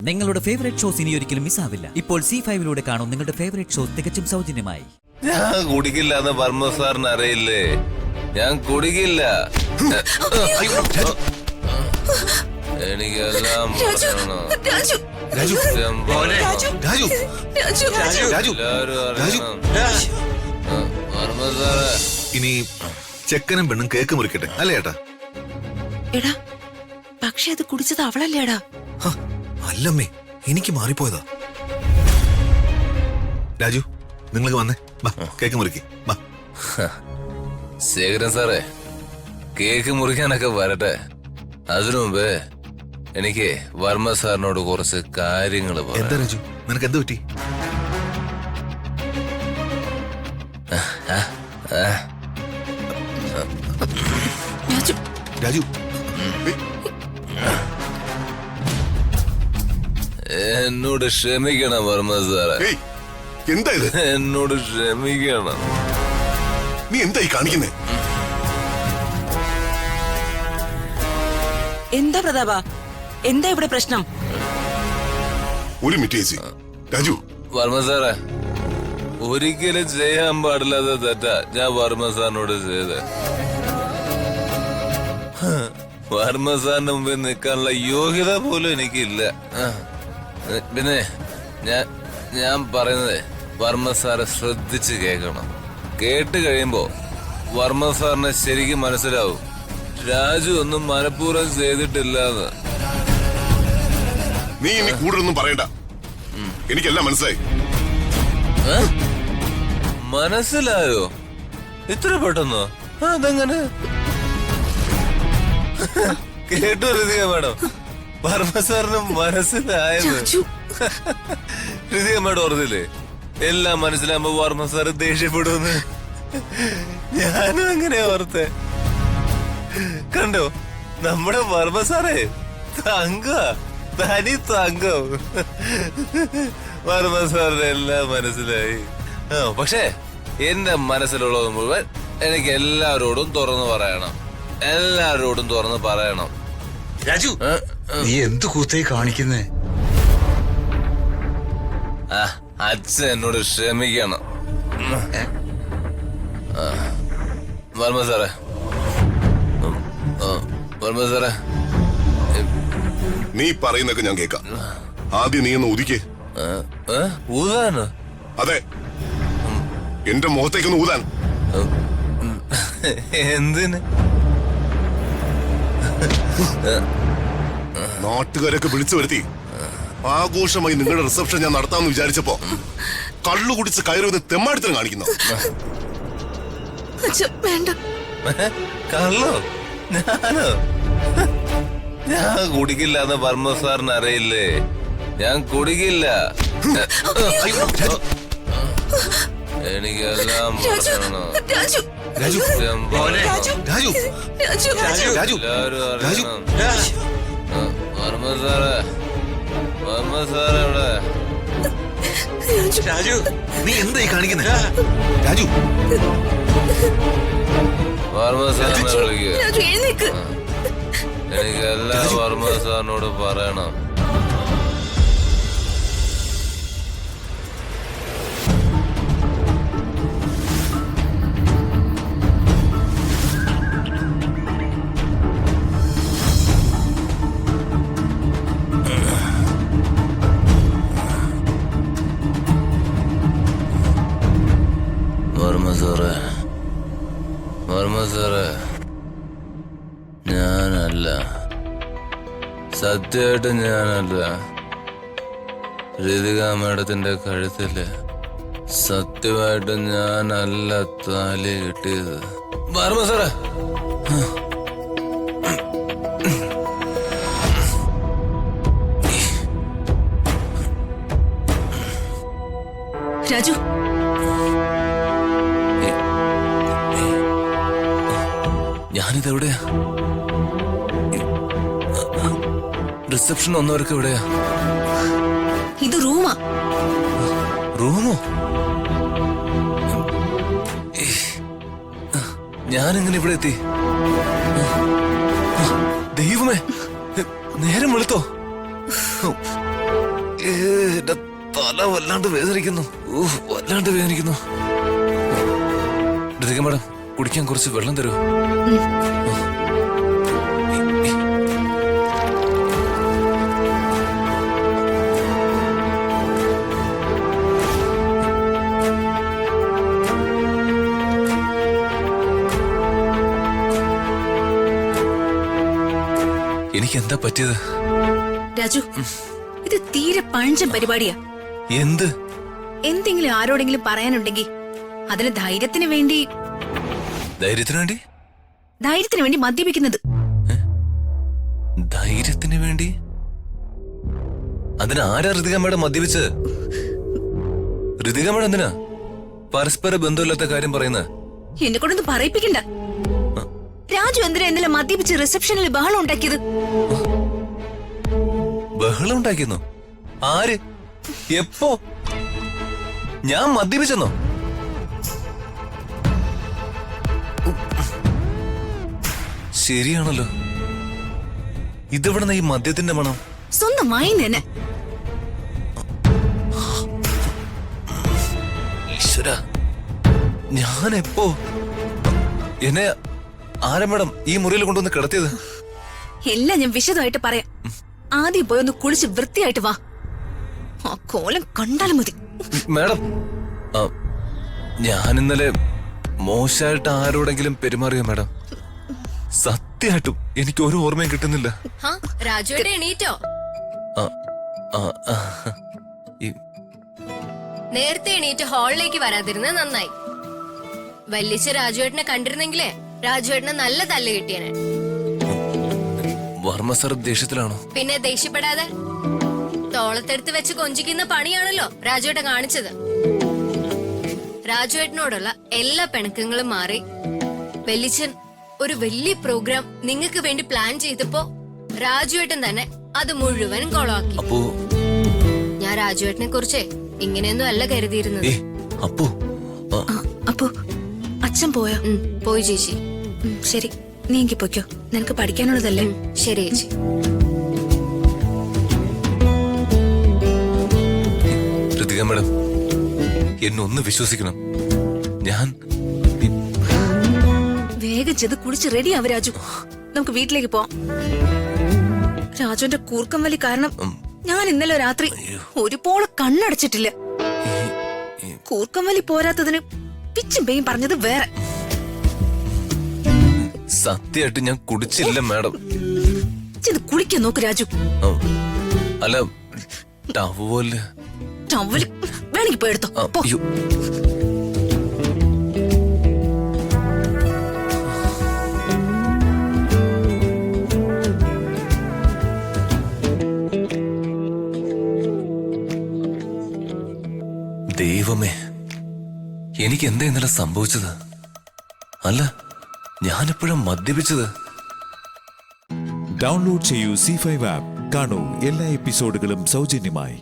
നിങ്ങളുടെ favourite shows ഇനി ഒരിക്കലും മിസ്സാവില്ല. ഇപ്പോൾ C5 കാണും നിങ്ങളുടെ ഫേവറേറ്റ് ഷോസ് തികച്ചും സൗജന്യമായി. ഞാൻ കുടിക്കില്ല എന്ന് വർമ്മ സാറിന് അറിയില്ലേ? ഞാൻ കുടിക്കില്ല. എനിക്കെല്ലാം വർമ്മ സാറ് ഇനി ചെക്കനും പെണ്ണും കേക്ക് മുറിക്കട്ടെ അല്ലേ ഏട്ടാ? എടാ പക്ഷെ അത് കുടിച്ചത് അവളല്ലേടാ. അല്ലമ്മേ, എനിക്ക് മാറിപ്പോയതാ. രാജു, നിങ്ങൾക്ക് വന്നേ, ബാ കേക്ക് മുറിക്ക് ബാ. ശേഖരൻ സാറേ, കേക്ക് മുറിക്കാനൊക്കെ വരട്ടെ. അതിനു മുമ്പ് എനിക്ക് വർമ്മ സാറിനോട് കുറച്ച് കാര്യങ്ങൾ എന്താ രാജു, നിനക്ക് എന്ത് പറ്റി? രാജു, എന്നോട് ക്ഷമിക്കണം വർമ്മ സാറേ. എന്താ ഇത്? എന്നോട് ക്ഷമിക്കണം. നീ എന്തായി കാണിക്കുന്നേ? എന്താ പ്രതാപ, എന്താ ഇവിടെ പ്രശ്നം? ഒരു മിനിറ്റ് ചേച്ചി. രാജു, വർമ്മ സാറേ, ഒരിക്കലും ചെയ്യാൻ പാടില്ലാത്ത തെറ്റാ ഞാൻ വർമ്മ സാറിനോട് ചെയ്ത്. വർമ്മ സാറിന് മുമ്പിൽ നിൽക്കാനുള്ള യോഗ്യത പോലും എനിക്കില്ല. പിന്നെ ഞാൻ പറയുന്നത് വർമ്മ സാറെ ശ്രദ്ധിച്ച് കേൾക്കണം. കേട്ട് കഴിയുമ്പോ വർമ്മ സാറിനെ ശരിക്കും മനസ്സിലാവും രാജു ഒന്നും മനഃപൂർവ്വം ചെയ്തിട്ടില്ലെന്ന്. നീ ഇനി കൂടുതലൊന്നും പറയണ്ട, എനിക്കെല്ലാം മനസ്സിലായി. മനസ്സിലായോ? ഇത്ര പെട്ടെന്നോ? അതെങ്ങനെ? കേട്ടു ഋതിക മേഡം, വർമ്മ സാറിന് മനസ്സിലായത്. ഋതിക മേഡം ഓർത്തില്ലേ എല്ലാം മനസ്സിലാകുമ്പോ വർമ്മ സാറ് ദേഷ്യപ്പെടുമെന്ന്? ഞാനും അങ്ങനെ ഓർത്തെ. കണ്ടോ, നമ്മുടെ വർമ്മ സാറേ തനി തങ്കം. വർമ്മ സാറിന് എല്ലാം മനസ്സിലായി. പക്ഷേ എന്റെ മനസ്സിലുള്ളത് മുഴുവൻ എനിക്ക് എല്ലാവരോടും തുറന്നു പറയണം. എല്ലാവരോടും തുറന്ന് പറയണം. രാജു, നീ എന്ത് കൂത്തായി കാണിക്കുന്നേ? അച്ഛൻ എന്നോട് ക്ഷമിക്കണം. വർമ്മ സാറേ, വർമ്മ സാറേ, നീ പറയുന്നൊക്കെ ഞാൻ കേൾക്കാം. ആദ്യം നീ ഒന്ന് ഊതിക്കേ. ഊതാനോ? അതെ, എന്റെ മുഖത്തേക്കൊന്ന് ഊതാൻ. എന്തിന്? നാട്ടുകാരൊക്കെ വിളിച്ചു വരുത്തി ആഘോഷമായി നിങ്ങളുടെ റിസപ്ഷൻ ഞാൻ നടത്താമെന്ന് വിചാരിച്ചപ്പോ കള്ളു കുടിച്ച് കയറുന്ന തെമ്മാടിത്തരം കാണിക്കുന്നു. കള്ളോ? ഞാനോ? ഞാൻ കുടിക്കില്ല എന്ന് വർമ്മ സാറിന് അറിയില്ലേ? ഞാൻ കുടിക്കില്ല. എനിക്കെല്ലാം വർമ്മ സാറേ, വർമ്മ സാറേ ഇവിടെ. രാജു, നീ എന്തായി കാണിക്കുന്നേ? രാജു, വർമ്മ സാറിനെ വിളിക്കുക. എനിക്കെല്ലാം വർമ്മ സാറിനോട് പറയണം. വർമ്മ സാറേ, വർമ്മ സാറേ, ഞാനല്ല, സത്യമായിട്ട് ഞാനല്ല. ഋതിക മേഡത്തിന്റെ കഴുത്തില് സത്യമായിട്ട് ഞാനല്ല താലി കിട്ടിയത്. വർമ്മ സാറേ, രാജു, ഞാനിതെവിടെയാ? റിസപ്ഷൻ വന്നവർക്ക് എവിടെയാ? ഇത് റൂമാ. റൂമോ? ഞാനെങ്ങനെ ഇവിടെ എത്തി? ദൈവമേ, നേരം വെളുത്തോ? എന്റെ തല വല്ലാണ്ട് വേദനിക്കുന്നു. വല്ലാണ്ട് വേദനിക്കുന്നു. ഋതിക മാഡം, കുടിക്കാൻ കുറച്ച് വെള്ളം തരുമോ? എനിക്ക് എന്താ പറ്റിയത്? രാജു, ഇത് തീരെ പഴഞ്ചൻ പരിപാടിയാ. എന്ത്? എന്തെങ്കിലും ആരോടെങ്കിലും പറയാനുണ്ടെങ്കിൽ അതിന് ധൈര്യത്തിന് വേണ്ടി ധൈര്യത്തിന് വേണ്ടി മദ്യപിക്കുന്നത്. ധൈര്യത്തിന് വേണ്ടി? അതിന് ആരാ ഋതിക മേഡം മദ്യപിച്ചത്? ഋതിക മേഡം എന്തിനാ പരസ്പര ബന്ധമില്ലാത്ത കാര്യം പറയുന്നത്? എന്നെ കൊണ്ടൊന്നും പറയിപ്പിക്കണ്ട. രാജു എന്തിനാ ഇന്നലെ മദ്യപിച്ച് റിസപ്ഷനിൽ ബഹളം ഉണ്ടാക്കിയത്? ബഹളം ഉണ്ടാക്കിയെന്നോ? ആര്? എപ്പോ? ഞാൻ മദ്യപിച്ചെന്നോ? ശരിയാണല്ലോ. ഇതെവിടുന്ന ഈ മദ്യത്തിന്റെ മണം? സ്വന്തമായി തന്നെ. ഈശ്വര, ഞാൻ എപ്പോ? എന്നെ ആരാ മേഡം ഈ മുറിയിൽ കൊണ്ടുവന്ന് കിടത്തിയത്? എല്ലാം ഞാൻ വിശദമായിട്ട് പറയാം. ആദ്യം പോയി ഒന്ന് കുളിച്ച് വൃത്തിയായിട്ട് വാ. ആ കോലം കണ്ടാലും മതി. മേഡം, ഞാൻ ഇന്നലെ മോശമായിട്ട് ആരോടെങ്കിലും പെരുമാറിയോ മേഡം? സത്യമായിട്ടും എനിക്ക് ഒരു ഓർമ്മയും കിട്ടുന്നില്ല. രാജുവേട്ടൻ എണീറ്റോ? നേരത്തെ എണീറ്റ് ഹാളിലേക്ക് വരാതിരുന്നത് നന്നായി. വല്ലിച്ച രാജുവേട്ടനെ കണ്ടിരുന്നെങ്കിലേ രാജുവേട്ടന് നല്ല തല്ല് കിട്ടിയനെ. വർമ്മ സർ ദേഷ്യത്തിലാണോ? പിന്നെ ദേഷ്യപ്പെടാതെ. തോളത്തെടുത്ത് വെച്ച് കൊഞ്ചിക്കുന്ന പണിയാണല്ലോ രാജുവേട്ടൻ കാണിച്ചത്. രാജുവേട്ടനോടുള്ള എല്ലാ പിണക്കങ്ങളും മാറി വെല്ലിച്ചൻ ഒരു വലിയ പ്രോഗ്രാം നിങ്ങൾക്ക് വേണ്ടി പ്ലാൻ ചെയ്തപ്പോ രാജുവേട്ടൻ തന്നെ അത് മുഴുവൻ കൊളാക്കി. അപ്പോ ഞാൻ രാജുവേട്ടനെ കുറിച്ച് ഇങ്ങനെയൊന്നും അല്ല കരുതിയിരുന്നത്. അപ്പോ അച്ഛൻ പോയോ? പോയി ചേച്ചി. ശരി, നീ എങ്കിൽ പൊയ്ക്കോ. നിനക്ക് പഠിക്കാനുള്ളതല്ലേ? ശരി ചേച്ചി. ഋതിക മേഡം, എന്നെ ഒന്ന് വിശ്വസിക്കണം. ഞാൻ വേഗം ചെയ്ത് കുളിച്ച് റെഡി ആവ് രാജു. നമുക്ക് വീട്ടിലേക്ക് പോവാം. രാജുവിന്റെ കൂർക്കം വലി കാരണം ഞാൻ ഇന്നലെ രാത്രി ഒരുപോലെ കണ്ണടച്ചിട്ടില്ല. കൂർക്കം വലി പോരാത്തതിന് പിച്ചും പേയും പറഞ്ഞത് വേറെ. സത്യമായിട്ട് ഞാൻ കുടിച്ചില്ല മേഡം. ചെന്ന് കുളിക്കാൻ നോക്ക് രാജു. അല്ല, ടവല് ടവല് വേണമെങ്കിൽ പോയി എടുത്തോ. പോ. ദൈവമേ, എനിക്ക് എന്താ ഇന്നലെ സംഭവിച്ചത്? അല്ല, ഞാനെപ്പോഴും മദ്യപിച്ചത്? ഡൗൺലോഡ് ചെയ്യൂ C5 ആപ്പ്. കാണൂ എല്ലാ എപ്പിസോഡുകളും സൗജന്യമായി.